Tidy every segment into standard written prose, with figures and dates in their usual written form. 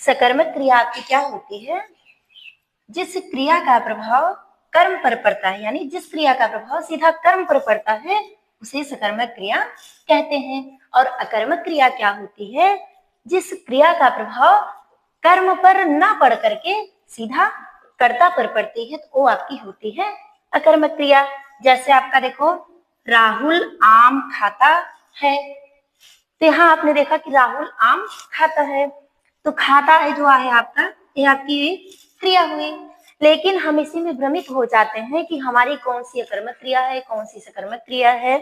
सकर्मक क्रिया आपकी क्या होती है? जिस क्रिया का प्रभाव कर्म पर पड़ता है, यानी जिस क्रिया का प्रभाव सीधा कर्म पर पड़ता है उसे सकर्मक क्रिया कहते हैं। और अकर्मक क्रिया क्या होती है? जिस क्रिया का प्रभाव कर्म पर ना पड़ करके सीधा कर्ता पर पड़ती है तो वो आपकी होती है अकर्मक क्रिया। जैसे आपका देखो, राहुल आम खाता है, तो यहाँ आपने देखा कि राहुल आम खाता है, तो खाता है जो है आपका, ये आपकी क्रिया हुई। लेकिन हम इसी में भ्रमित हो जाते हैं कि हमारी कौन सी अकर्मक क्रिया है, कौन सी सकर्मक क्रिया है,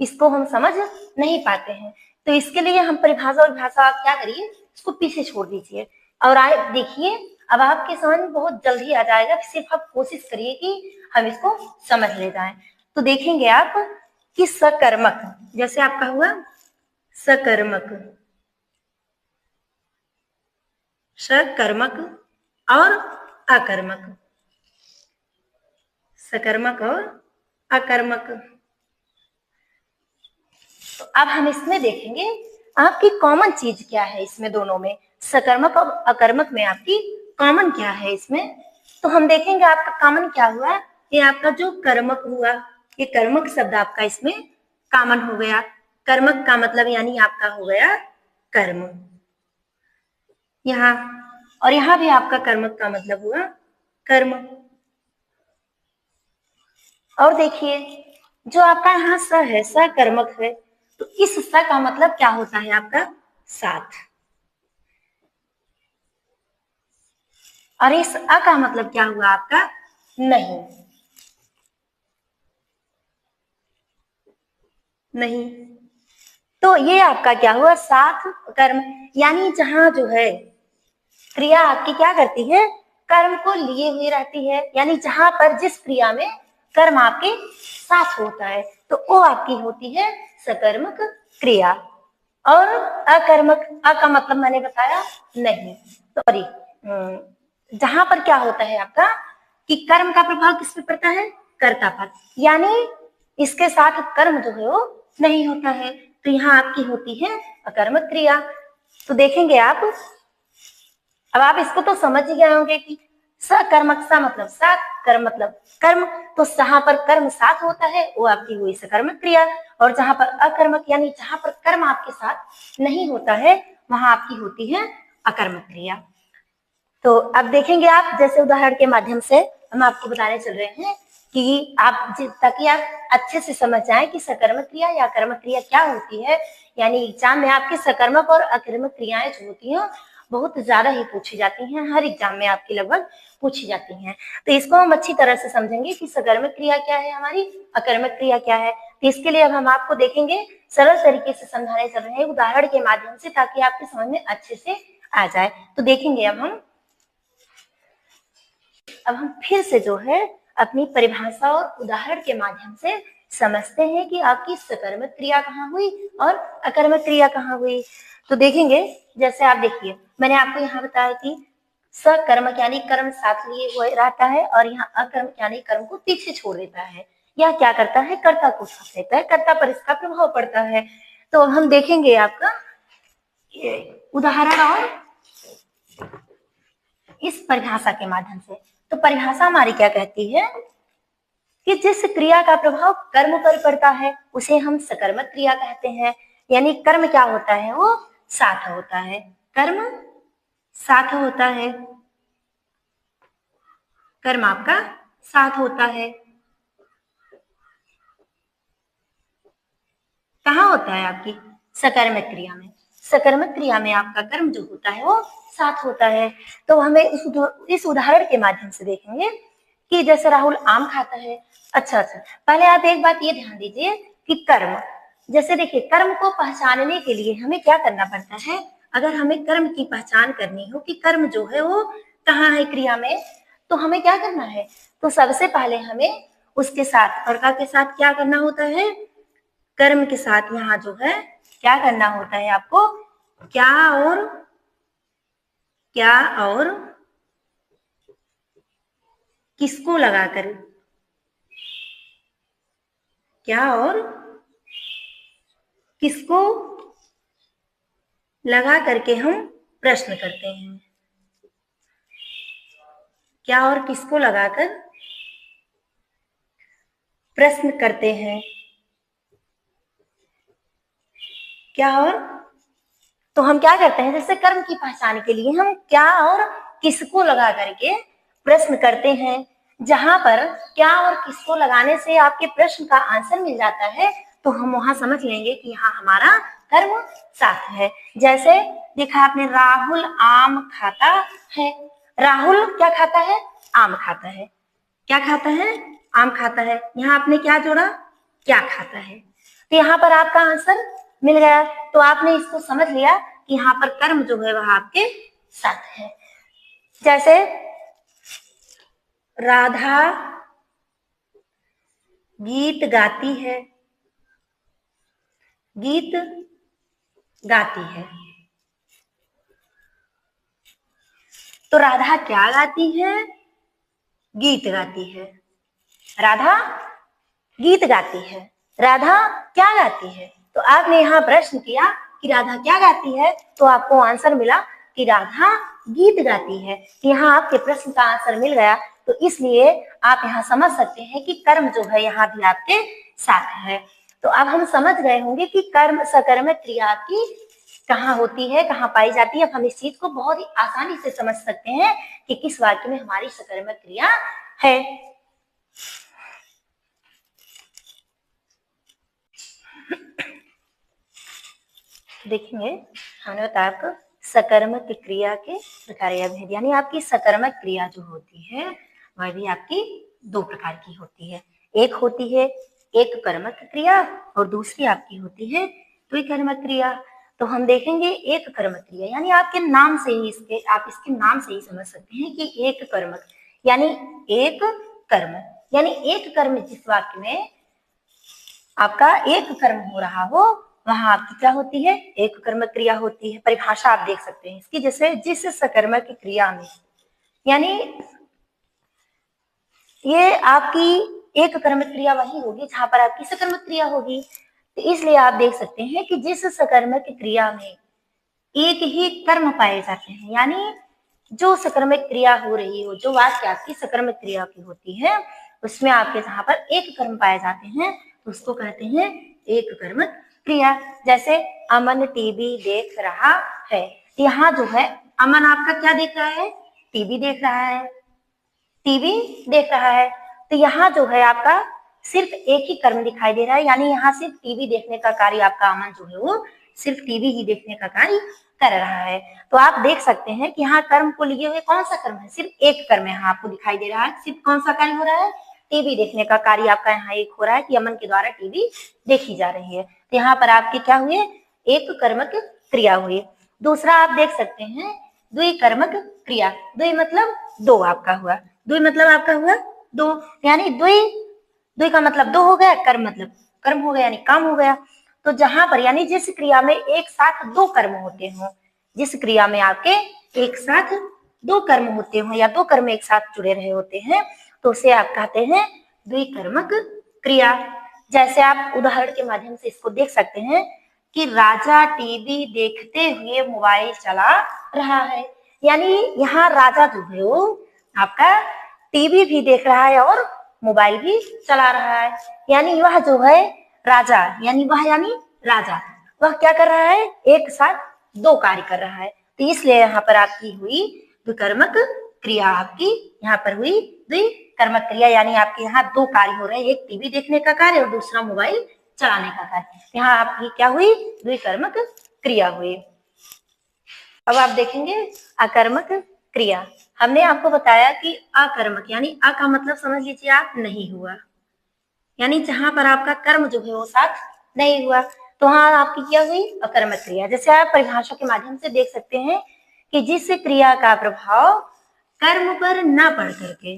इसको हम समझ नहीं पाते हैं। तो इसके लिए हम परिभाषा और भाषा आप क्या करिए, इसको पीछे छोड़ दीजिए और आए देखिए, अब आपके समझ में बहुत जल्दी आ जाएगा। सिर्फ आप कोशिश करिए कि हम इसको समझ ले जाएं। तो देखेंगे आप कि सकर्मक, जैसे आपका हुआ सकर्मक, सकर्मक और अकर्मक, सकर्मक और अकर्मक। तो अब हम इसमें देखेंगे आपकी कॉमन चीज क्या है इसमें दोनों में, सकर्मक और अकर्मक में आपकी कॉमन क्या है इसमें। तो हम देखेंगे आपका कॉमन क्या हुआ, ये आपका जो कर्मक हुआ, ये कर्मक शब्द आपका इसमें कॉमन हो गया। कर्मक का मतलब यानी आपका हो गया कर्म यहाँ, और यहाँ भी आपका कर्मक का मतलब हुआ कर्म। और देखिए जो आपका यहाँ स है, सकर्मक है, तो इस स का मतलब क्या होता है आपका साथ, और इस अ का मतलब क्या हुआ आपका नहीं, नहीं। तो ये आपका क्या हुआ साथ कर्म, यानी जहां जो है क्रिया आपकी क्या करती है, कर्म को लिए हुए रहती है, यानी जहां पर जिस क्रिया में कर्म आपके साथ होता है तो वो आपकी होती है सकर्मक क्रिया। और अकर्मक, अ का मतलब मैंने बताया नहीं, सॉरी, जहां पर क्या होता है आपका कि कर्म का प्रभाव किस पे पड़ता है, कर्ता पर, यानी इसके साथ कर्म जो है वो नहीं होता है, तो यहाँ आपकी होती है अकर्मक क्रिया। तो देखेंगे आप, अब आप इसको तो समझ ही गए होंगे कि सकर्मक सा मतलब साथ, कर्म मतलब कर्म, तो जहां पर कर्म साथ होता है वो आपकी हुई सकर्मक क्रिया, और जहां पर अकर्मक यानी जहां पर कर्म आपके साथ नहीं होता है वहां आपकी होती है अकर्मक क्रिया। तो अब देखेंगे आप, जैसे उदाहरण के माध्यम से हम आपको बताने चल रहे हैं कि आप ताकि आप अच्छे से समझ जाए कि सकर्मक क्रिया या अकर्मक क्रिया क्या होती है। यानी एग्जाम में आपकी सकर्मक और अकर्मक क्रियाएं जो होती हैं बहुत ज्यादा ही पूछी जाती हैं, हर एग्जाम में आपकी लगभग पूछी जाती हैं। तो इसको हम अच्छी तरह से समझेंगे कि सकर्मक क्रिया क्या है, हमारी अकर्मक क्रिया क्या है। तो इसके लिए अब हम आपको देखेंगे, सरल तरीके से समझाने चल रहे हैं उदाहरण के माध्यम से, ताकि आपके समझ में अच्छे से आ जाए। तो देखेंगे अब हम फिर से जो है अपनी परिभाषा और उदाहरण के माध्यम से समझते हैं कि आपकी सकर्मक क्रिया कहाँ हुई और अकर्मक क्रिया कहाँ हुई। तो देखेंगे, जैसे आप देखिए मैंने आपको यहाँ बताया कि सकर्मक यानी कर्म साथ लिए हुए रहता है, और यहाँ अकर्मक यानी कर्म को पीछे छोड़ देता है, यह क्या करता है कर्ता को साथ लेता है, कर्ता पर इसका प्रभाव पड़ता है। तो हम देखेंगे आपका उदाहरण और इस परिभाषा के माध्यम से। तो परिभाषा हमारी क्या कहती है कि जिस क्रिया का प्रभाव कर्म पर पड़ता है उसे हम सकर्मक क्रिया कहते हैं, यानी कर्म क्या होता है वो साथ होता है, कर्म साथ होता है, कर्म आपका साथ होता है। कहाँ होता है आपकी सकर्मक क्रिया में, सकर्मक क्रिया में आपका कर्म जो होता है वो साथ होता है। तो हमें इस उदाहरण के माध्यम से देखेंगे कि जैसे राहुल आम खाता है। अच्छा, पहले आप एक बात ये ध्यान दीजिए कि कर्म, जैसे देखिए कर्म को पहचानने के लिए हमें क्या करना पड़ता है, अगर हमें कर्म की पहचान करनी हो कि कर्म जो है वो कहाँ है क्रिया में, तो हमें क्या करना है, तो सबसे पहले हमें उसके साथ कर्ता के साथ क्या करना होता है, कर्म के साथ यहाँ जो है क्या करना होता है आपको, क्या और क्या और किसको लगाकर, क्या और किसको लगा करके हम प्रश्न करते हैं। क्या और किसको लगाकर प्रश्न करते हैं। क्या और, तो हम क्या करते हैं, जैसे कर्म की पहचान के लिए हम क्या और किसको लगा करके प्रश्न करते हैं। जहां पर क्या और किसको लगाने से आपके प्रश्न का आंसर मिल जाता है, तो हम वहां समझ लेंगे कि हाँ हमारा कर्म साथ है। जैसे देखा आपने, राहुल आम खाता है। राहुल क्या खाता है, आम खाता है। क्या खाता है, आम खाता है। यहाँ आपने क्या जोड़ा, क्या खाता है। तो यहाँ पर आपका आंसर मिल गया। तो आपने इसको समझ लिया कि यहाँ पर कर्म जो है वह आपके साथ है। जैसे राधा गीत गाती है। गीत गाती है, तो राधा क्या गाती है, गीत गाती है। राधा गीत गाती है, राधा क्या गाती है। तो आपने यहाँ प्रश्न किया कि राधा क्या गाती है, तो आपको आंसर मिला कि राधा गीत गाती है। यहाँ आपके प्रश्न का आंसर मिल गया। तो इसलिए आप यहाँ समझ सकते हैं कि कर्म जो है यहाँ भी आपके साथ है। तो अब हम समझ गए होंगे कि कर्म सकर्मक क्रिया की कहाँ होती है, कहाँ पाई जाती है। अब हम इस चीज को बहुत ही आसानी से समझ सकते हैं कि किस वाक्य में हमारी सकर्मक क्रिया है। देखेंगे, हमने बताया आपको सकर्मक क्रिया के प्रकार या भेद, यानी आपकी सकर्मक क्रिया जो होती है वह भी आपकी दो प्रकार की होती है। एक होती है एक कर्मक क्रिया और दूसरी आपकी होती है द्विकर्मक क्रिया। तो हम देखेंगे एक कर्मक क्रिया, यानी आपके नाम से ही आप इसके नाम से ही समझ सकते हैं कि एक कर्मक यानी एक कर्म, यानी एक कर्म जिस वाक्य में आपका एक कर्म हो रहा हो वहां आपकी क्या होती है, एक कर्मक क्रिया होती है। परिभाषा आप देख सकते हैं इसकी, जैसे जिस सकर्मक क्रिया में, यानी ये आपकी एक कर्मक क्रिया वही होगी जहां पर आपकी सकर्मक क्रिया होगी। तो इसलिए आप देख सकते हैं कि जिस सकर्मक क्रिया में एक ही कर्म पाए जाते हैं, यानी जो सकर्मक क्रिया हो रही हो, जो वाक्य आपकी सकर्मक क्रिया की होती है उसमें आपके जहां पर एक कर्म पाए जाते हैं तो उसको कहते हैं एक कर्मक क्रिया। जैसे अमन टीवी देख रहा है। यहाँ जो है अमन आपका क्या देख रहा है, टीवी देख रहा है, टीवी देख रहा है। तो यहाँ जो है आपका सिर्फ एक ही कर्म दिखाई दे रहा है, यानी यहाँ सिर्फ टीवी देखने का कार्य आपका अमन जो है वो सिर्फ टीवी ही देखने का कार्य कर रहा है। तो आप देख सकते हैं कि यहाँ कर्म को लिए हुए कौन सा कर्म है, सिर्फ एक कर्म यहाँ आपको दिखाई दे रहा है। सिर्फ कौन सा कार्य हो रहा है, टीवी देखने का कार्य आपका यहाँ एक हो रहा है कि अमन के द्वारा टीवी देखी जा रही है। तो यहाँ पर आपके क्या हुए, एक कर्मक क्रिया हुई। दूसरा आप देख सकते हैं द्विकर्मक क्रिया। द्वि मतलब दो आपका हुआ, द्वि मतलब आपका हुआ दो, यानी द्वि का मतलब दो हो गया, कर्म मतलब कर्म हो गया यानी काम हो गया। तो जहां पर यानी जिस क्रिया में एक साथ दो कर्म होते हो, जिस क्रिया में आपके एक साथ दो कर्म होते हो या दो कर्म एक साथ जुड़े रहे होते हैं तो उसे आप कहते हैं द्विकर्मक क्रिया। जैसे आप उदाहरण के माध्यम से इसको देख सकते हैं कि राजा टीवी देखते हुए मोबाइल चला रहा है। यानी यहाँ राजा जो है वो आपका टीवी भी देख रहा है और मोबाइल भी चला रहा है। यानी वह जो है राजा, यानी वह यानी राजा, वह क्या कर रहा है, एक साथ दो कार्य कर रहा है। तो इसलिए यहाँ पर आपकी हुई द्विकर्मक क्रिया, आपकी यहाँ पर हुई द्विकर्मक क्रिया, यानी आपके यहाँ दो कार्य हो रहे हैं, एक टीवी देखने का कार्य और दूसरा मोबाइल चलाने का कार्य। यहाँ आपकी क्या हुई, द्विकर्मक क्रिया हुई। अब आप देखेंगे अकर्मक क्रिया। हमने आपको बताया कि अकर्मक यानी अ का मतलब समझ लीजिए आप नहीं हुआ, यानी जहां पर आपका कर्म जो है वो साथ नहीं हुआ, तो हाँ आपकी क्या हुई, अकर्मक क्रिया। जैसे आप परिभाषा के माध्यम से देख सकते हैं कि जिस क्रिया का प्रभाव कर्म पर न पड़ करके,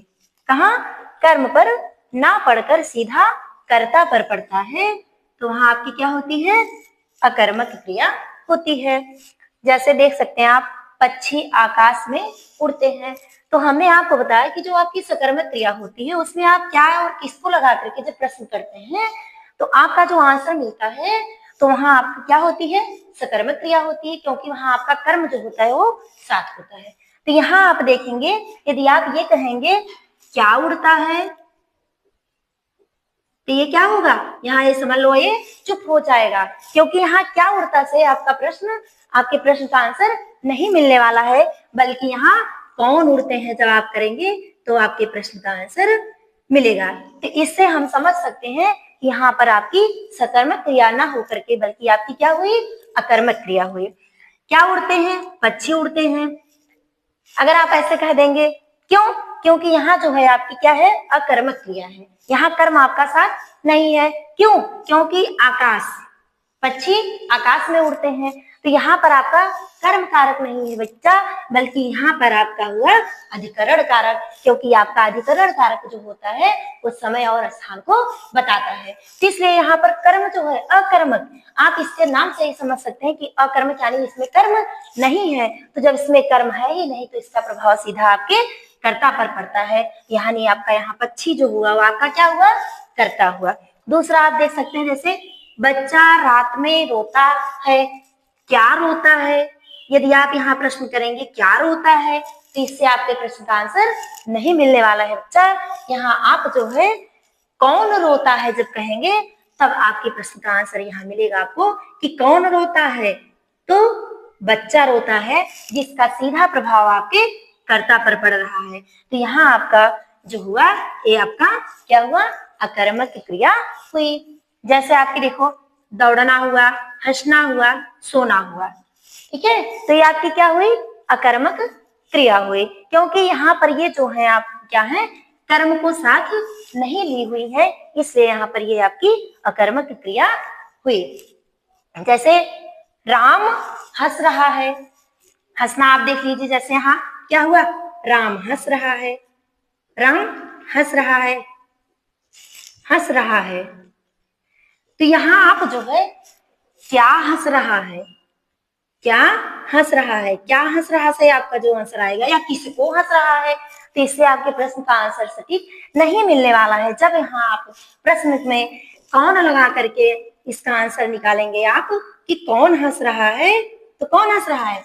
कहाँ, कर्म पर ना पढ़कर सीधा कर्ता पर पड़ता है, तो वहां आपकी क्या होती है, अकर्मक क्रिया होती है। जैसे देख सकते हैं आप पक्षी आकाश में उड़ते हैं। तो हमने आपको बताया कि जो आपकी सकर्मक क्रिया होती है उसमें आप क्या और किसको लगा करके जब प्रश्न करते हैं तो आपका जो आंसर मिलता है तो वहां आपकी क्या होती है, सकर्मक क्रिया होती है, क्योंकि वहां आपका कर्म जो होता है वो साथ होता है। तो यहाँ आप देखेंगे, यदि आप ये कहेंगे क्या उड़ता है, तो ये क्या होगा, यहाँ ये समझ लो ये चुप हो जाएगा, क्योंकि यहाँ क्या उड़ता से आपका प्रश्न, आपके प्रश्न का आंसर नहीं मिलने वाला है, बल्कि यहाँ कौन उड़ते हैं जब आप करेंगे तो आपके प्रश्न का आंसर मिलेगा। तो इससे हम समझ सकते हैं यहाँ पर आपकी सकर्मक क्रिया ना होकर के बल्कि आपकी क्या हुई, अकर्मक क्रिया हुई। क्या उड़ते हैं, पक्षी उड़ते हैं। अगर आप ऐसे कह देंगे क्यों, क्योंकि यहाँ जो है आपकी क्या है, अकर्मक क्रिया है, यहाँ कर्म आपका साथ नहीं है। क्यों, क्योंकि आकाश, पक्षी आकाश में उड़ते हैं, तो यहाँ पर आपका कर्म कारक नहीं है बच्चा, बल्कि यहाँ पर आपका हुआ अधिकरण कारक, क्योंकि आपका अधिकरण कारक जो होता है वो समय और स्थान को बताता है। इसलिए यहाँ पर कर्म जो है अकर्मक, आप इसके नाम से ही समझ सकते हैं कि अकर्मक यानी इसमें कर्म नहीं है। तो जब इसमें कर्म है ही नहीं तो इसका प्रभाव सीधा आपके कर्ता पर पड़ता है, यानी आपका यहाँ पक्षी जो हुआ वो आपका क्या हुआ, कर्ता हुआ। दूसरा आप देख सकते हैं, जैसे बच्चा रात में रोता है, क्या रोता है। यदि आप यहाँ प्रश्न करेंगे क्या रोता है, तो इससे आपके प्रश्न का आंसर नहीं मिलने वाला है बच्चा। यहाँ आप जो है कौन रोता है जब कहेंगे तब आपके प्रश्न का आंसर यहाँ मिलेगा आपको कि कौन रोता है, तो बच्चा रोता है, जिसका सीधा प्रभाव आपके कर्ता पर पड़ रहा है। तो यहाँ आपका जो हुआ ये आपका क्या हुआ, अकर्मक क्रिया हुई। जैसे आपके देखो दौड़ना हुआ, हंसना हुआ, सोना हुआ, ठीक है, तो ये आपकी क्या हुई, अकर्मक क्रिया हुई, क्योंकि यहाँ पर ये जो है आप क्या है, कर्म को साथ नहीं ली हुई है, इसलिए यहाँ पर ये आपकी अकर्मक क्रिया हुई। जैसे राम हंस रहा है, हंसना आप देख लीजिए, जैसे यहाँ क्या हुआ, राम हंस रहा है, राम हंस रहा है, हंस रहा है। तो यहाँ आप जो है क्या हंस रहा है, क्या हंस रहा है, क्या हंस रहा से आपका जो आंसर आएगा, या किसको हंस रहा है, तो इससे आपके प्रश्न का आंसर सटीक नहीं मिलने वाला है। जब यहाँ आप प्रश्न में कौन लगा करके इसका आंसर निकालेंगे आप कि कौन हंस रहा है, तो कौन हंस रहा है,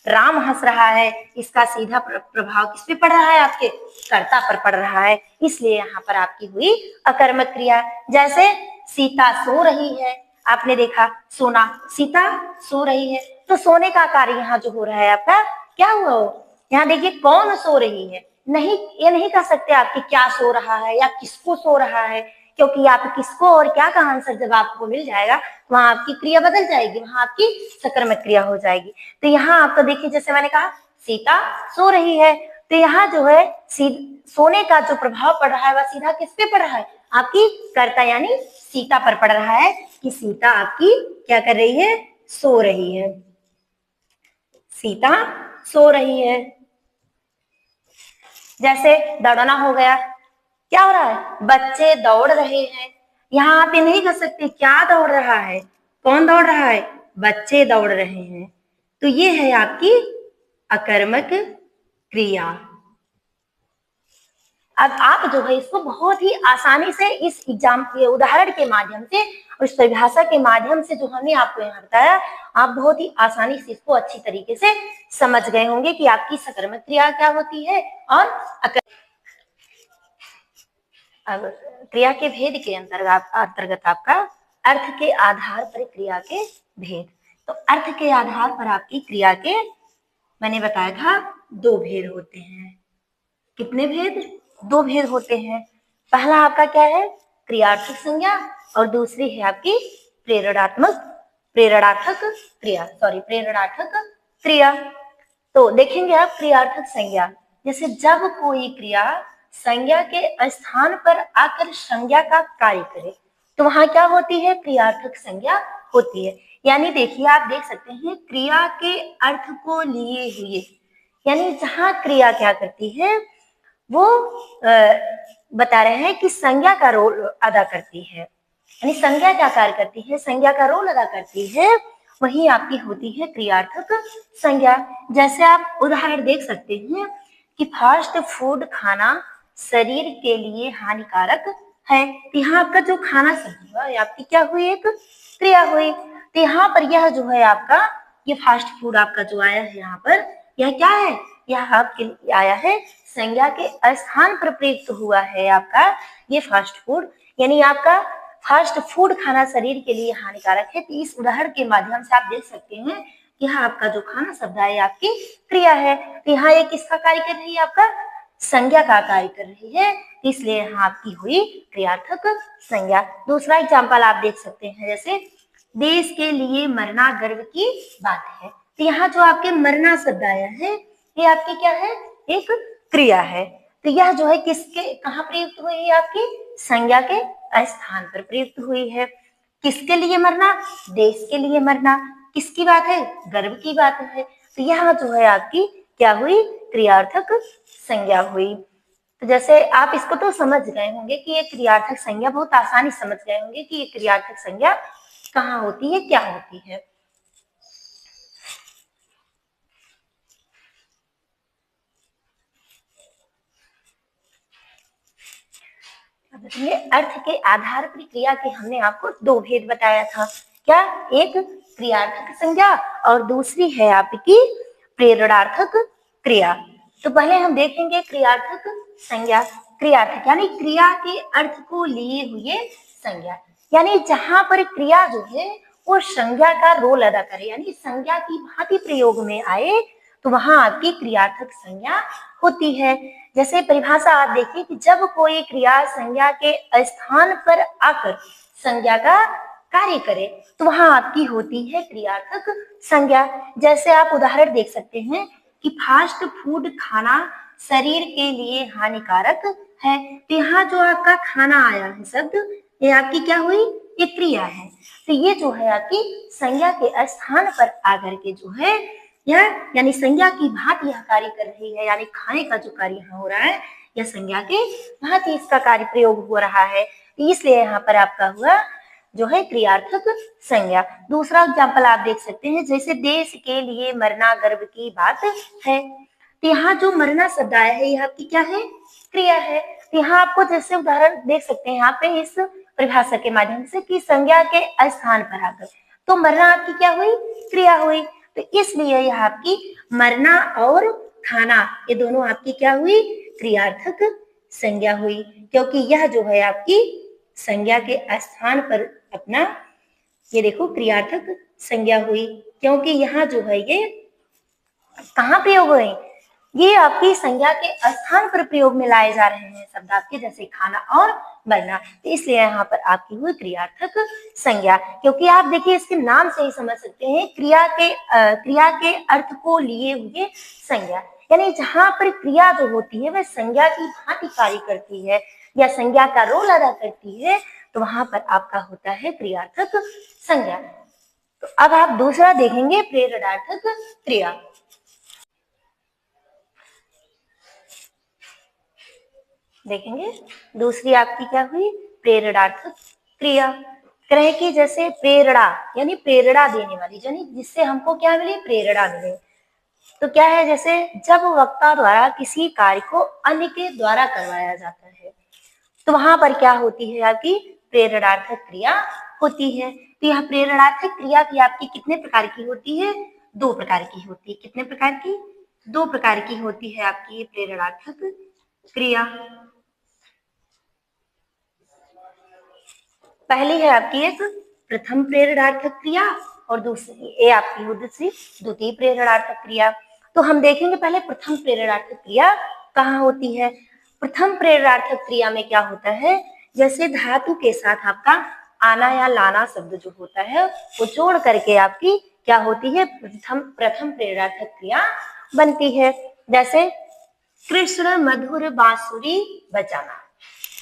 राम हंस रहा है, इसका सीधा प्रभाव किस पे पड़ रहा है, आपके कर्ता पर पड़ रहा है, इसलिए यहाँ पर आपकी हुई अकर्मक क्रिया। जैसे सीता सो रही है, आपने देखा सोना, सीता सो रही है, तो सोने का कार्य यहाँ जो हो रहा है आपका क्या हुआ हो, यहाँ देखिए कौन सो रही है, नहीं ये नहीं कह सकते आपकी क्या सो रहा है या किसको सो रहा है, क्योंकि आप किसको और क्या का आंसर जब आपको मिल जाएगा वहां आपकी क्रिया बदल जाएगी, वहां आपकी सकर्मक क्रिया हो जाएगी। तो यहाँ आप तो देखिए, जैसे मैंने कहा सीता सो रही है, तो यहाँ जो है सोने का जो प्रभाव पड़ रहा है वह सीधा किस पे पड़ रहा है, आपकी कर्ता यानी सीता पर पड़ रहा है, कि सीता आपकी क्या कर रही है, सो रही है, सीता सो रही है। जैसे दौड़ना हो गया, क्या हो रहा है, बच्चे दौड़ रहे हैं, यहाँ आप ये नहीं कर सकते क्या दौड़ रहा है, कौन दौड़ रहा है, बच्चे दौड़ रहे हैं, तो ये है आपकी अकर्मक क्रिया। अब आप जो है इसको बहुत ही आसानी से इस एग्जाम के उदाहरण के माध्यम से और इस परिभाषा के माध्यम से जो हमने आपको यहाँ बताया, आप बहुत ही आसानी से इसको अच्छी तरीके से समझ गए होंगे कि आपकी सकर्मक क्रिया क्या होती है और अब क्रिया के भेद के अंतर्गत आपका अर्थ के आधार पर क्रिया के भेद। तो अर्थ के आधार पर आपकी क्रिया के मैंने बताया था दो भेद होते हैं। कितने भेद, दो भेद होते हैं। पहला आपका क्या है, क्रियार्थक संज्ञा, और दूसरी है आपकी प्रेरणार्थक क्रिया। तो देखेंगे आप क्रियार्थक संज्ञा, जैसे जब कोई क्रिया संज्ञा के स्थान पर आकर संज्ञा का कार्य करे तो वहां क्या होती है, क्रियार्थक संज्ञा होती है। यानी देखिए आप देख सकते हैं क्रिया के अर्थ को लिए हुए, यानी जहां क्रिया क्या करती है वो बता रहे हैं कि संज्ञा का रोल अदा करती है, यानी संज्ञा क्या कार्य करती है, संज्ञा का रोल अदा करती है, वही आपकी होती है क्रियार्थक संज्ञा। जैसे आप उदाहरण देख सकते हैं कि फास्ट फूड खाना शरीर के लिए हानिकारक है, तो यहाँ आपका जो खाना सही हुआ आपकी क्या हुई, एक क्रिया हुई। तो यहाँ पर यह जो है आपका ये फास्ट फूड आपका जो आया है यहाँ पर, यह क्या है, यह आपके लिए आया है संज्ञा के स्थान पर प्रयुक्त हुआ है आपका ये फास्ट फूड, यानी आपका फास्ट फूड खाना शरीर के लिए हानिकारक है। तो इस उदाहरण के माध्यम से आप देख सकते हैं कि यहाँ आपका जो खाना शब्द है आपकी क्रिया है। तो यहाँ एक किसका कार्य कर रही है, आपका संज्ञा का कार्य कर रही है, इसलिए यहाँ आपकी हुई क्रियार्थक संज्ञा। दूसरा एग्जाम्पल आप देख सकते हैं, जैसे देश के लिए मरना गर्व की बात है। तो यहाँ जो आपके मरना शब्द आया है ये आपकी क्या है, एक क्रिया है। तो यह जो है किसके कहाँ प्रयुक्त हुई है, आपकी संज्ञा के स्थान पर प्रयुक्त हुई है। किसके लिए मरना, देश के लिए मरना, किसकी बात है, गर्व की बात है। तो यहाँ जो है आपकी क्या हुई, क्रियार्थक संज्ञा हुई। तो जैसे आप इसको तो समझ गए होंगे कि ये क्रियार्थक संज्ञा, बहुत आसानी समझ गए होंगे कि ये क्रियार्थक संज्ञा कहाँ होती है, क्या होती है। अर्थ के आधार पर क्रिया के हमने आपको दो भेद बताया था, क्या, एक क्रियार्थक संज्ञा और दूसरी है आपकी प्रेरणार्थक क्रिया। तो पहले हम देखेंगे क्रियार्थक संज्ञा। क्रियार्थक यानी क्रिया के अर्थ को लिए हुए संज्ञा, यानी जहां पर क्रिया जो है वो संज्ञा का रोल अदा करे, यानी संज्ञा की भांति प्रयोग में आए, तो वहां आपकी क्रियार्थक संज्ञा होती है। जैसे परिभाषा आप देखिए कि जब कोई क्रिया संज्ञा के स्थान पर आकर संज्ञा का कार्य करे तो वहां आपकी होती है क्रियार्थक संज्ञा। जैसे आप उदाहरण देख सकते हैं कि फास्ट फूड खाना शरीर के लिए हानिकारक है। तो यहाँ जो आपका खाना आया है शब्द, ये आपकी क्या हुई, ये क्रिया है। तो ये जो है आपकी संज्ञा के स्थान पर आकर के जो है यह यानी संज्ञा की भांति यह कार्य कर रही है, यानी खाने का जो कार्य यहाँ हो रहा है यह संज्ञा के भांति इसका कार्य प्रयोग हो रहा है, इसलिए यहाँ पर आपका हुआ जो है क्रियार्थक संज्ञा। दूसरा एग्जाम्पल आप देख सकते हैं, जैसे देश के लिए मरना गर्व की बात है। तो यहाँ जो मरना शब्द आया है यह आपकी क्या है, क्रिया है। तो यहाँ आपको जैसे उदाहरण देख सकते हैं यहाँ पे इस परिभाषा के माध्यम से कि संज्ञा के स्थान पर आकर, तो मरना आपकी क्या हुई, क्रिया हुई। तो इसलिए यह आपकी मरना और खाना ये दोनों आपकी क्या हुई, क्रियार्थक संज्ञा हुई, क्योंकि यह जो है आपकी संज्ञा के स्थान पर अपना ये देखो क्रियार्थक संज्ञा हुई, क्योंकि यहाँ जो है ये कहाँ प्रयोग हुए, ये आपकी संज्ञा के स्थान पर प्रयोग में लाए जा रहे हैं शब्द आपके, जैसे खाना और मरना। तो इसलिए यहाँ पर आपकी हुई क्रियार्थक संज्ञा, क्योंकि आप देखिए इसके नाम से ही समझ सकते हैं क्रिया के अर्थ को लिए हुए संज्ञा, यानी जहां पर क्रिया जो होती है वह संज्ञा की भांति कार्य करती है या संज्ञा का रोल अदा करती है, तो वहां पर आपका होता है क्रियार्थक संज्ञा। तो अब आप दूसरा देखेंगे प्रेरणार्थक क्रिया। देखेंगे दूसरी आपकी क्या हुई, प्रेरणार्थक क्रिया। कहे कि जैसे प्रेरणा यानी प्रेरणा देने वाली, यानी जिससे हमको क्या मिले, प्रेरणा मिले। तो क्या है, जैसे जब वक्ता द्वारा किसी कार्य को अन्य के द्वारा करवाया जाता है तो वहां पर क्या होती है, आपकी प्रेरणार्थक क्रिया होती है। तो यह प्रेरणार्थक क्रिया की आपकी कितने प्रकार की होती है, दो प्रकार की होती है। कितने प्रकार की, दो प्रकार की होती है आपकी प्रेरणार्थक क्रिया। पहली है आपकी एक प्रथम प्रेरणार्थक क्रिया और दूसरी ये आपकी दूसरी द्वितीय प्रेरणार्थक क्रिया। तो हम देखेंगे पहले प्रथम प्रेरणार्थक क्रिया कहाँ होती है। प्रथम प्रेरणार्थक क्रिया में क्या होता है, जैसे धातु के साथ आपका आना या लाना शब्द जो होता है वो जोड़ करके आपकी क्या होती है, प्रथम प्रेरणार्थक क्रिया बनती है। जैसे कृष्ण मधुर बांसुरी बजाना,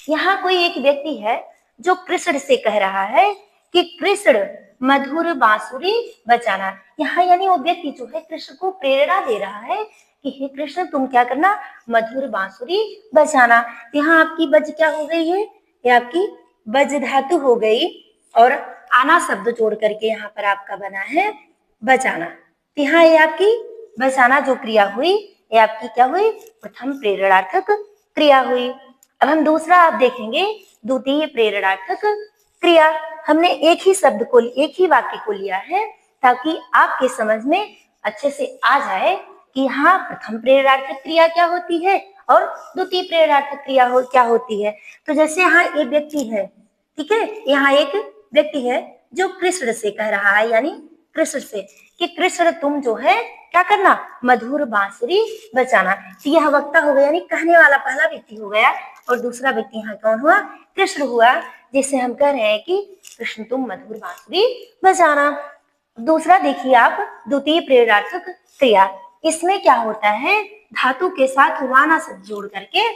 यहाँ कोई एक व्यक्ति है जो कृष्ण से कह रहा है कि कृष्ण मधुर बांसुरी बजाना। यहाँ यानी वो व्यक्ति जो है कृष्ण को प्रेरणा दे रहा है कि हे कृष्ण तुम क्या करना, मधुर बांसुरी बजाना। यहाँ आपकी बज क्या हो गई है, ये आपकी बज धातु हो गई और आना शब्द जोड़ करके यहाँ पर आपका बना है बजाना। यहाँ ये आपकी बजाना जो क्रिया हुई ये आपकी क्या हुई, प्रथम प्रेरणार्थक क्रिया हुई। अब हम दूसरा आप देखेंगे द्वितीय प्रेरणार्थक क्रिया। हमने एक ही शब्द को, एक ही वाक्य को लिया है ताकि आपके समझ में अच्छे से आ जाए, कि यहाँ प्रथम प्रेरणार्थक क्रिया क्या होती है और द्वितीय प्रेरणार्थक क्रिया क्या होती है। तो जैसे यहाँ एक व्यक्ति है, ठीक है, यहाँ एक व्यक्ति है जो कृष्ण से कह रहा है, यानी कृष्ण से कि कृष्ण तुम जो है क्या करना, मधुर बांसुरी बजाना। तो यह वक्ता हो गया, यानी कहने वाला पहला व्यक्ति हो गया, और दूसरा व्यक्ति यहाँ कौन हुआ, कृष्ण हुआ, जिससे हम कह रहे हैं कि कृष्ण तुम मधुर बांसुरी बजाना। दूसरा देखिए आप, द्वितीय प्रेरणार्थक क्रिया, इसमें क्या होता है, धातु के साथ वाना शब्द जोड़ करके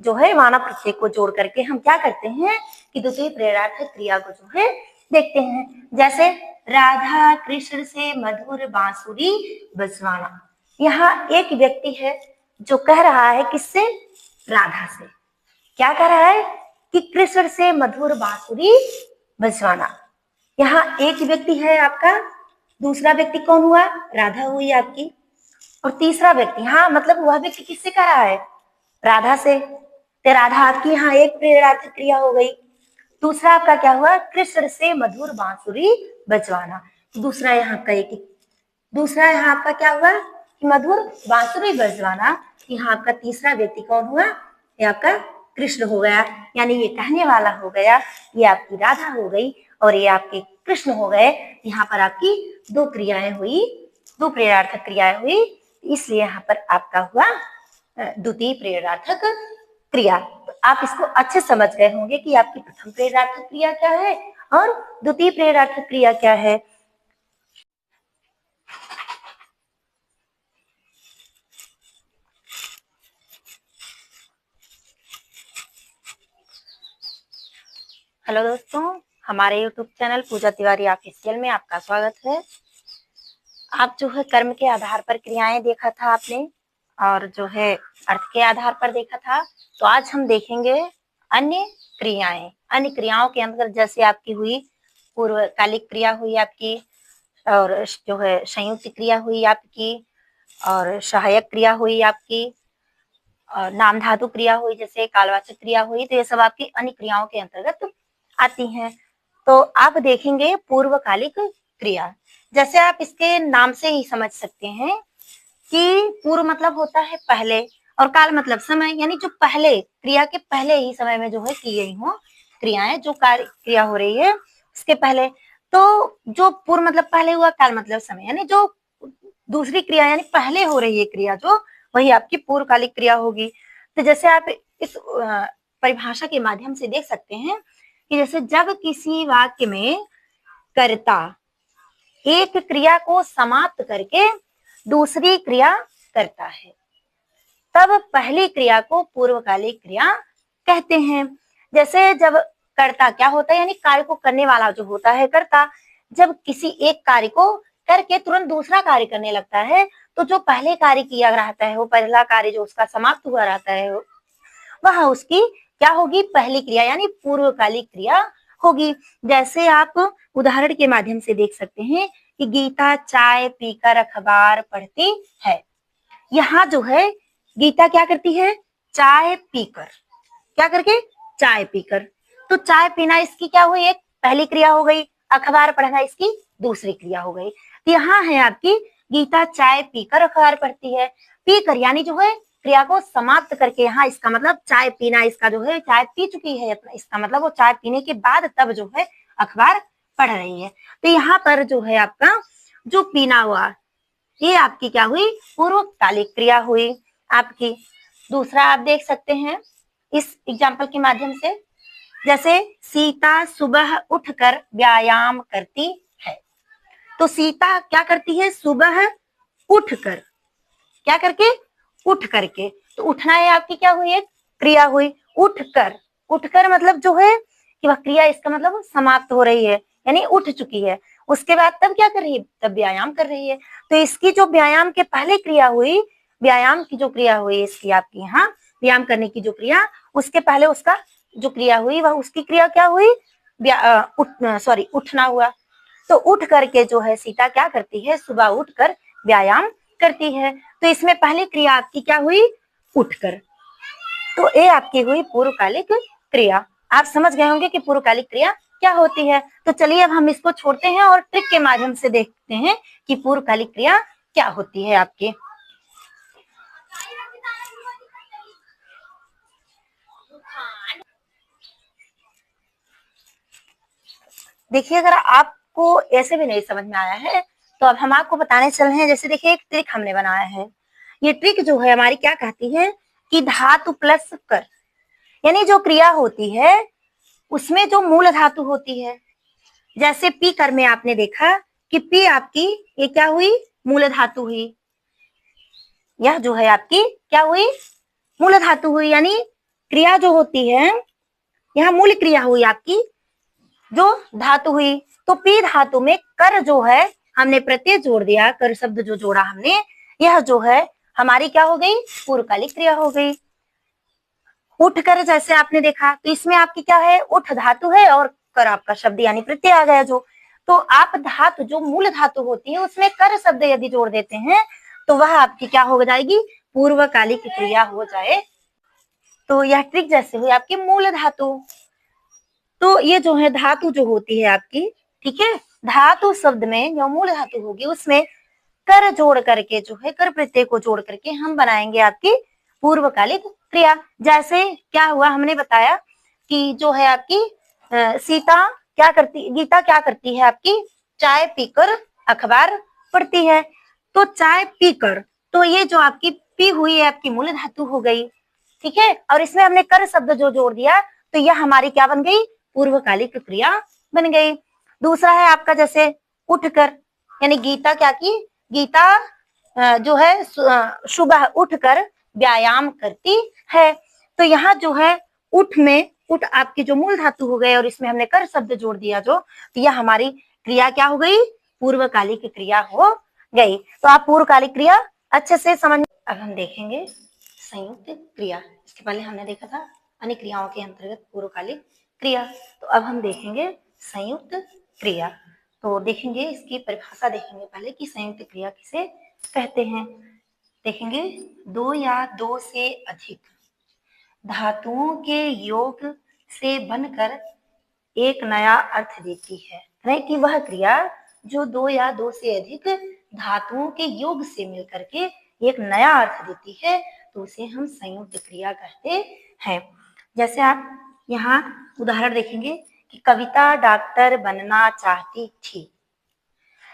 जो है, वाना प्रत्यय को जोड़ करके हम क्या करते हैं कि द्वितीय प्रेरणार्थक क्रिया को जो है देखते हैं। जैसे राधा कृष्ण से मधुर बांसुरी बजवाना, यहाँ एक व्यक्ति है जो कह रहा है किससे, राधा से, क्या कह रहा है कि कृष्ण से मधुर बांसुरी बजवाना। यहाँ एक व्यक्ति है आपका, दूसरा व्यक्ति कौन हुआ, राधा हुई आपकी, और तीसरा व्यक्ति, हाँ मतलब वह व्यक्ति किससे कह रहा है, राधा से, तो राधा आपकी यहाँ एक प्रेरणार्थक क्रिया हो गई। दूसरा आपका क्या हुआ, कृष्ण से मधुर बांसुरी बजवाना, दूसरा यहाँ का एक, दूसरा यहाँ आपका क्या हुआ कि मधुर बांसुरी बजवाना। यहाँ आपका तीसरा व्यक्ति कौन हुआ, ये आपका कृष्ण हो गया, यानी ये कहने वाला हो गया, ये आपकी राधा हो गई, और ये आपके कृष्ण हो गए। यहाँ पर आपकी दो क्रियाएं हुई, दो प्रेरणार्थक क्रियाएं हुई, इसलिए यहाँ पर आपका हुआ द्वितीय प्रेरणार्थक क्रिया। तो आप इसको अच्छे समझ गए होंगे कि आपकी प्रथम प्रेरणार्थक क्रिया क्या है और द्वितीय प्रेरणार्थक क्रिया क्या है। हेलो दोस्तों, हमारे YouTube चैनल पूजा तिवारी ऑफिशियल में आपका स्वागत है। आप जो है कर्म के आधार पर क्रियाएं देखा था आपने, और जो है अर्थ के आधार पर देखा था। तो आज हम देखेंगे अन्य क्रियाएं। अन्य क्रियाओं के अंतर्गत जैसे आपकी हुई पूर्वकालिक क्रिया हुई आपकी, और जो है संयुक्त क्रिया हुई आपकी, और सहायक क्रिया हुई आपकी, और नाम धातु क्रिया हुई, जैसे कालवाचक क्रिया हुई। तो ये सब आपकी अन्य क्रियाओं के अंतर्गत आती हैं। तो आप देखेंगे पूर्वकालिक क्रिया, जैसे आप इसके नाम से ही समझ सकते हैं कि पूर्व मतलब होता है पहले, और काल मतलब समय, यानी जो पहले क्रिया के पहले ही समय में जो है की गई हो क्रियाएं, जो कार्य क्रिया हो रही है उसके पहले। तो जो पूर्व मतलब पहले हुआ, काल मतलब समय, यानी जो दूसरी क्रिया यानी पहले हो रही है क्रिया जो, वही आपकी पूर्वकालिक क्रिया होगी। तो जैसे आप इस परिभाषा के माध्यम से देख सकते हैं कि जैसे जब किसी वाक्य में कर्ता एक क्रिया को समाप्त करके दूसरी क्रिया करता है, तब पहली क्रिया को पूर्वकालिक क्रिया कहते हैं। जैसे जब कर्ता क्या होता है, यानी कार्य को करने वाला जो होता है कर्ता, जब किसी एक कार्य को करके तुरंत दूसरा कार्य करने लगता है, तो जो पहले कार्य किया रहता है, वो पहला कार्य जो उसका समाप्त हुआ रहता है, वह उसकी क्या होगी, पहली क्रिया यानी पूर्वकालिक क्रिया होगी। जैसे आप उदाहरण के माध्यम से देख सकते हैं कि गीता चाय पीकर अखबार पढ़ती है। यहाँ जो है गीता क्या करती है, चाय पीकर, क्या करके, चाय पीकर। तो चाय पीना इसकी क्या हुई, एक पहली क्रिया हो गई, अखबार पढ़ना इसकी दूसरी क्रिया हो गई। तो यहाँ है आपकी गीता चाय पीकर अखबार पढ़ती है, पीकर यानी जो है क्रिया को समाप्त करके, यहाँ इसका मतलब चाय पीना, इसका जो है चाय पी चुकी है, इसका मतलब वो चाय पीने के बाद तब जो है अखबार पढ़ रही है। तो यहाँ पर जो है आपका जो पीना हुआ, ये आपकी क्या हुई, पूर्वकालिक क्रिया हुई आपकी। दूसरा आप देख सकते हैं इस एग्जाम्पल के माध्यम से, जैसे सीता सुबह उठकर व्यायाम करती है। तो सीता क्या करती है, सुबह उठकर, क्या करके, उठ करके। तो उठना है आपकी क्या हुई, एक क्रिया हुई, उठकर। उठकर मतलब जो है कि वह क्रिया, इसका मतलब समाप्त हो रही है, यानी उठ चुकी है। उसके बाद तब क्या कर रही है, तब व्यायाम कर रही है। तो इसकी जो व्यायाम के पहले क्रिया हुई, व्यायाम की जो क्रिया हुई इसकी आपकी यहाँ, व्यायाम करने की जो क्रिया, उसके पहले उसका जो क्रिया हुई, वह उसकी क्रिया क्या हुई, उठना हुआ। तो उठ करके जो है सीता क्या करती है, सुबह उठकर व्यायाम करती है। तो इसमें पहली क्रिया आपकी क्या हुई, उठकर। तो ये आपकी हुई पूर्वकालिक क्रिया। आप समझ गए होंगे कि पूर्वकालिक क्रिया क्या होती है। तो चलिए अब हम इसको छोड़ते हैं और ट्रिक के माध्यम से देखते हैं कि पूर्वकालिक क्रिया क्या होती है आपकी। देखिए, अगर आपको ऐसे भी नहीं समझ में आया है तो अब हम आपको बताने चल रहे हैं। जैसे देखिए, एक ट्रिक हमने बनाया है। ये ट्रिक जो है हमारी क्या कहती है कि धातु प्लस कर, यानी जो क्रिया होती है उसमें जो मूल धातु होती है, जैसे पी कर में आपने देखा कि पी आपकी ये क्या हुई, मूल धातु हुई। यह जो है आपकी क्या हुई, मूल धातु हुई। यानी क्रिया जो होती है, यह मूल क्रिया हुई आपकी, जो धातु हुई। तो पी धातु में कर जो है हमने प्रत्यय जोड़ दिया, कर शब्द जो जोड़ा हमने, यह जो है हमारी क्या हो गई, पूर्वकालिक क्रिया हो गई। उठ कर जैसे आपने देखा तो इसमें आपकी क्या है, उठ धातु है और कर आपका शब्द यानी प्रत्यय आ गया जो। तो आप धातु जो मूल धातु होती है उसमें कर शब्द यदि जोड़ देते हैं तो वह आपकी क्या हो जाएगी, पूर्वकालिक क्रिया हो जाए। तो यह ट्रिक जैसे हुई आपकी मूल धातु। तो ये जो है धातु जो होती है आपकी, ठीक है, धातु शब्द में जो मूल धातु होगी उसमें कर जोड़ करके जो है, कर प्रत्यय को जोड़ करके हम बनाएंगे आपकी पूर्वकालिक क्रिया। जैसे क्या हुआ, हमने बताया कि जो है आपकी सीता क्या करती, गीता क्या करती है आपकी, चाय पीकर अखबार पढ़ती है। तो चाय पीकर, तो ये जो आपकी पी हुई है आपकी मूल धातु हो गई, ठीक है, और इसमें हमने कर शब्द जो जोड़ दिया तो यह हमारी क्या बन गई, पूर्वकालिक क्रिया बन गई। दूसरा है आपका जैसे उठकर, यानी गीता क्या की, गीता जो है सुबह उठकर व्यायाम करती है। तो यहाँ जो है उठ में, उठ आपकी जो मूल धातु हो गए और इसमें हमने कर शब्द जोड़ दिया जो, तो यह हमारी क्रिया क्या हो गई, पूर्वकालिक क्रिया हो गई। तो आप पूर्वकालिक क्रिया अच्छे से समझ। अब हम देखेंगे संयुक्त क्रिया। इसके पहले हमने देखा था अन्य क्रियाओं के अंतर्गत पूर्वकालिक क्रिया। तो अब हम देखेंगे संयुक्त क्रिया। तो देखेंगे इसकी परिभाषा, देखेंगे पहले कि संयुक्त क्रिया किसे कहते हैं। देखेंगे, दो या दो से अधिक धातुओं के योग से बनकर एक नया अर्थ देती है। यानी कि वह क्रिया जो दो या दो से अधिक धातुओं के योग से मिलकर के एक नया अर्थ देती है तो उसे हम संयुक्त क्रिया कहते हैं। जैसे आप यहाँ उदाहरण देखेंगे कि कविता डॉक्टर बनना चाहती थी।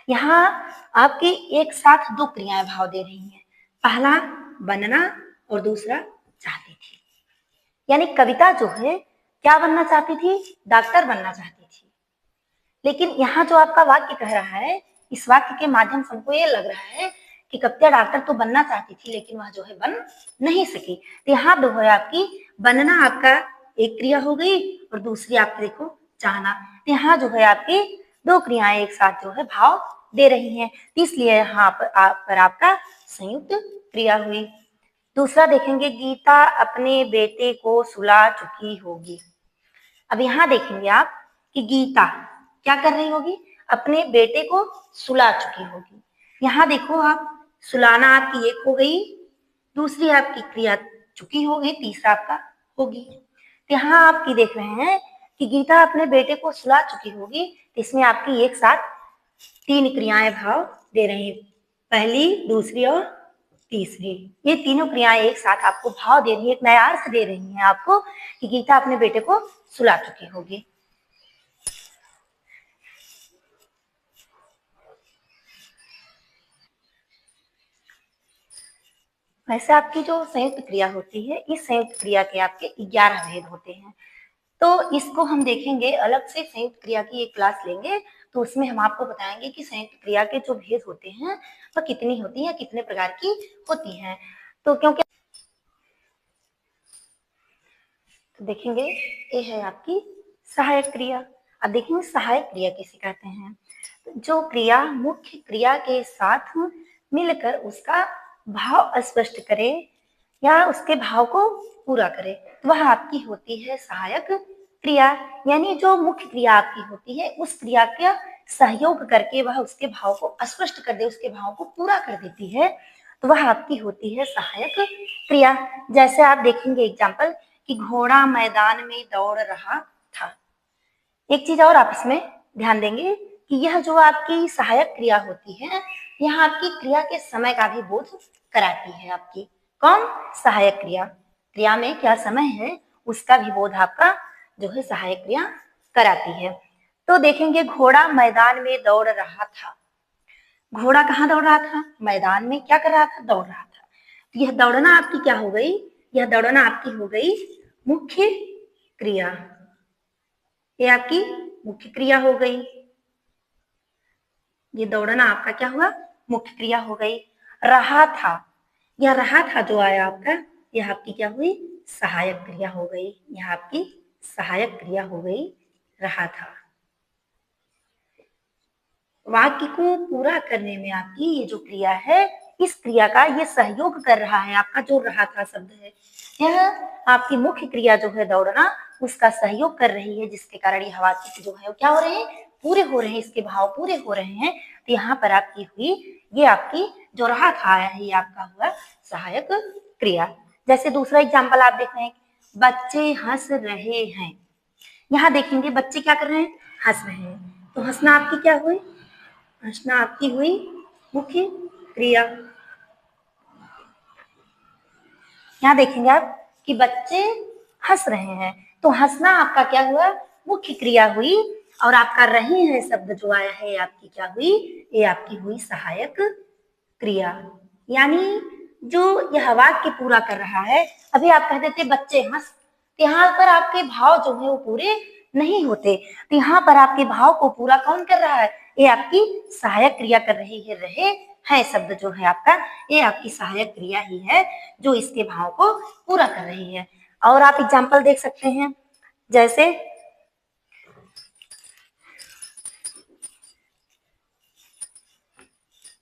यहाँ आपकी एक साथ दो क्रियाएं भाव दे रही हैं, पहला बनना और दूसरा चाहती थी। यानी कविता जो है क्या बनना चाहती थी, डॉक्टर बनना चाहती थी। लेकिन यहाँ जो आपका वाक्य कह रहा है, इस वाक्य के माध्यम से हमको ये लग रहा है कि कविता डॉक्टर तो बनना चाहती थी लेकिन वह जो है बन नहीं सकी। तो यहाँ जो है आपकी बनना आपका एक क्रिया हो गई और दूसरी आपकी देखो चाहना। तो यहाँ जो है आपकी दो क्रियाएं एक साथ जो है भाव दे रही हैं, इसलिए यहाँ पर आपका संयुक्त क्रिया हुई। दूसरा देखेंगे, गीता अपने बेटे को सुला चुकी होगी। अब यहाँ देखेंगे आप कि गीता क्या कर रही होगी, अपने बेटे को सुला चुकी होगी। यहाँ देखो आप, सुलाना आपकी एक हो गई, दूसरी आपकी क्रिया चुकी होगी, तीसरा आपका होगी। तो यहाँ आपकी देख रहे हैं कि गीता अपने बेटे को सुला चुकी होगी, इसमें आपकी एक साथ तीन क्रियाएं भाव दे रही हैं, पहली दूसरी और तीसरी। ये तीनों क्रियाएं एक साथ आपको भाव दे रही है, एक नया अर्थ दे रही हैं आपको कि गीता अपने बेटे को सुला चुकी होगी। वैसे आपकी जो संयुक्त क्रिया होती है, इस संयुक्त क्रिया के आपके 11 भेद होते हैं। तो इसको हम देखेंगे अलग से, संयुक्त क्रिया की एक क्लास लेंगे तो उसमें हम आपको बताएंगे कि संयुक्त क्रिया के जो भेद होते हैं वह कितनी होती है, कितने प्रकार की होती हैं। तो क्योंकि तो देखेंगे ये है आपकी सहायक क्रिया। अब देखेंगे सहायक क्रिया किसे कहते हैं, तो जो क्रिया मुख्य क्रिया के साथ मिलकर उसका भाव स्पष्ट करे या उसके भाव को पूरा करे, तो वह आपकी होती है सहायक क्रिया। यानी जो मुख्य क्रिया आपकी होती है उस क्रिया का सहयोग करके वह उसके भाव को स्पष्ट कर दे, उसके भाव को पूरा कर देती है, तो वह आपकी होती है सहायक क्रिया। जैसे आप देखेंगे एग्जाम्पल कि घोड़ा मैदान में दौड़ रहा था। एक चीज और आप इसमें ध्यान देंगे कि यह जो आपकी सहायक क्रिया होती है, यह आपकी क्रिया के समय का भी बोध कराती है। आपकी कौन? सहायक क्रिया। क्रिया में क्या समय है उसका भी बोध आपका जो है सहायक क्रिया कराती है। तो देखेंगे घोड़ा मैदान में दौड़ रहा था। घोड़ा कहाँ दौड़ रहा था? मैदान में क्या कर रहा था? दौड़ रहा था। तो यह दौड़ना आपकी क्या हो गई? यह दौड़ना आपकी हो गई मुख्य क्रिया। ये आपकी मुख्य क्रिया हो गई। ये दौड़ना आपका क्या हुआ? मुख्य क्रिया हो गई। रहा था, यह रहा था जो आया आपका, यह आपकी क्या हुई? सहायक क्रिया हो गई। यह आपकी सहायक क्रिया हो गई, रहा था। वाक्य को पूरा करने में आपकी ये जो क्रिया है, इस क्रिया का ये सहयोग कर रहा है। आपका जो रहा था शब्द है, यह आपकी मुख्य क्रिया जो है दौड़ना, उसका सहयोग कर रही है, जिसके कारण यह वाक्य जो है वो क्या हो रहे हैं? पूरे हो रहे हैं, इसके भाव पूरे हो रहे हैं। तो यहाँ पर आपकी हुई ये आपकी जो रहा था आया है, ये आपका हुआ सहायक क्रिया। जैसे दूसरा एग्जाम्पल आप देख रहे हैं, बच्चे हंस रहे हैं। यहाँ देखेंगे बच्चे क्या कर रहे हैं? हंस रहे हैं। तो हंसना आपकी क्या हुई? हंसना आपकी हुई मुख्य क्रिया। यहाँ देखेंगे आप कि बच्चे हंस रहे हैं, तो हंसना आपका क्या हुआ? मुख्य क्रिया हुई। और आपका रहे हैं शब्द जो आया है, आपकी क्या हुई? ये आपकी हुई सहायक क्रिया। यानी जो यह वाक्य पूरा कर रहा है, अभी आप कह देते बच्चे हंस, यहाँ पर आपके भाव जो है वो पूरे नहीं होते। तो यहाँ पर आपके भाव को पूरा कौन कर रहा है? ये आपकी सहायक क्रिया कर रही है। रहे हैं शब्द जो है आपका, ये आपकी सहायक क्रिया ही है जो इसके भाव को पूरा कर रही है। और आप एग्जाम्पल देख सकते हैं, जैसे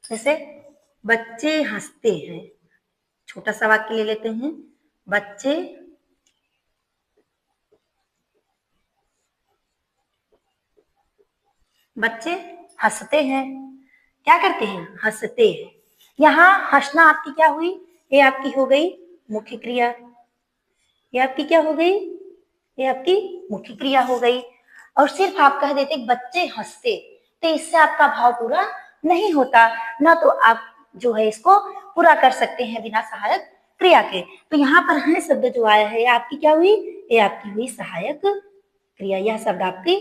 जैसे बच्चे हंसते हैं। छोटा सा वाक्य ले लेते हैं, बच्चे बच्चे हंसते हैं। क्या करते हैं? हंसते हैं। यहाँ हंसना आपकी क्या हुई? ये आपकी हो गई मुख्य क्रिया। ये आपकी क्या हो गई? ये आपकी मुख्य क्रिया हो गई। और सिर्फ आप कह देते बच्चे हंसते, तो इससे आपका भाव पूरा नहीं होता ना, तो आप जो है इसको पूरा कर सकते हैं बिना सहायक क्रिया के। तो यहाँ पर है शब्द जो आया है, आपकी क्या हुई? ये आपकी हुई सहायक क्रिया। यह शब्द आपकी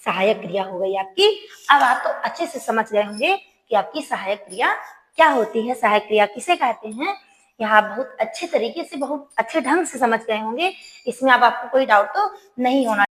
सहायक क्रिया हो गई आपकी। अब आप तो अच्छे से समझ गए होंगे कि आपकी सहायक क्रिया क्या होती है, सहायक क्रिया किसे कहते हैं। यहाँ बहुत अच्छे तरीके से, बहुत अच्छे ढंग से समझ गए होंगे। इसमें अब आपको कोई डाउट तो नहीं होना